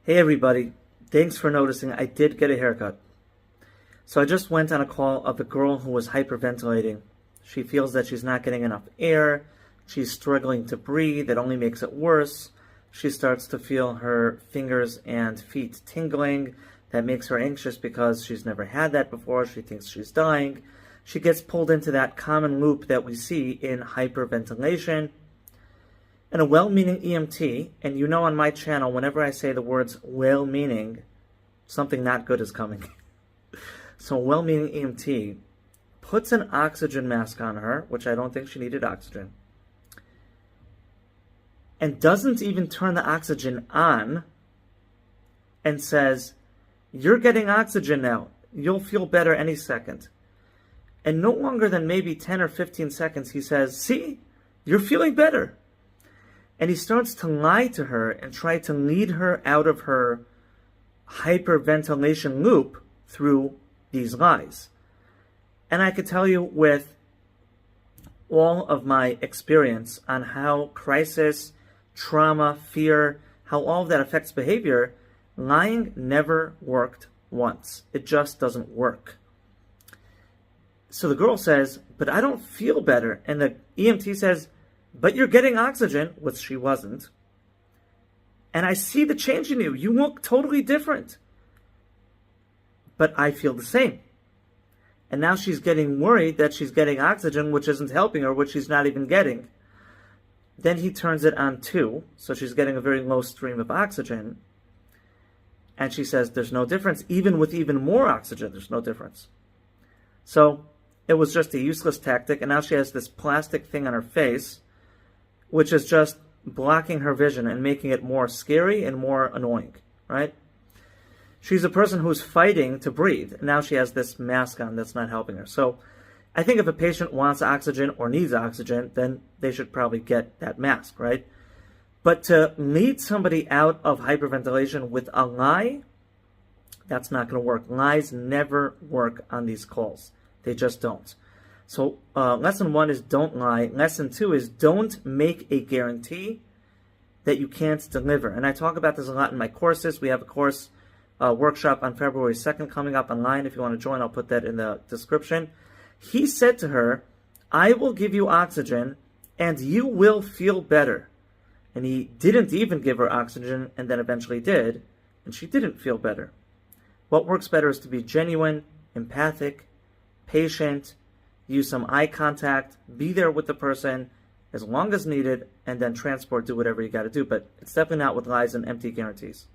Hey everybody, thanks for noticing I did get a haircut. So I just went on a call of a girl who was hyperventilating. She feels that she's not getting enough air, she's struggling to breathe, it only makes it worse. She starts to feel her fingers and feet tingling. That makes her anxious because she's never had that before, she thinks she's dying. She gets pulled into that common loop that we see in hyperventilation. And a well-meaning EMT, and you know on my channel, whenever I say the words well-meaning, something not good is coming. So a well-meaning EMT puts an oxygen mask on her, which I don't think she needed oxygen, and doesn't even turn the oxygen on, and says, "You're getting oxygen now. You'll feel better any second." And no longer than maybe 10 or 15 seconds, he says, "See, you're feeling better." And he starts to lie to her and try to lead her out of her hyperventilation loop through these lies. And I could tell you with all of my experience on how crisis, trauma, fear, how all of that affects behavior, lying never worked once. It just doesn't work. So the girl says, "But I don't feel better." And the EMT says, "But you're getting oxygen," which she wasn't. "And I see the change in you. You look totally different." "But I feel the same." And now she's getting worried that she's getting oxygen, which isn't helping her, which she's not even getting. Then he turns it on too, so she's getting a very low stream of oxygen. And she says there's no difference. Even with even more oxygen, there's no difference. So it was just a useless tactic, and now she has this plastic thing on her face, which is just blocking her vision and making it more scary and more annoying, right? She's a person who's fighting to breathe. Now she has this mask on that's not helping her. So I think if a patient wants oxygen or needs oxygen, then they should probably get that mask, right? But to lead somebody out of hyperventilation with a lie, that's not going to work. Lies never work on these calls. They just don't. So lesson 1 is don't lie. Lesson 2 is don't make a guarantee that you can't deliver. And I talk about this a lot in my courses. We have a course workshop on February 2nd coming up online. If you want to join, I'll put that in the description. He said to her, "I will give you oxygen and you will feel better." And he didn't even give her oxygen and then eventually did, and she didn't feel better. What works better is to be genuine, empathic, patient, use some eye contact, be there with the person as long as needed, and then transport, do whatever you got to do. But it's definitely not with lies and empty guarantees.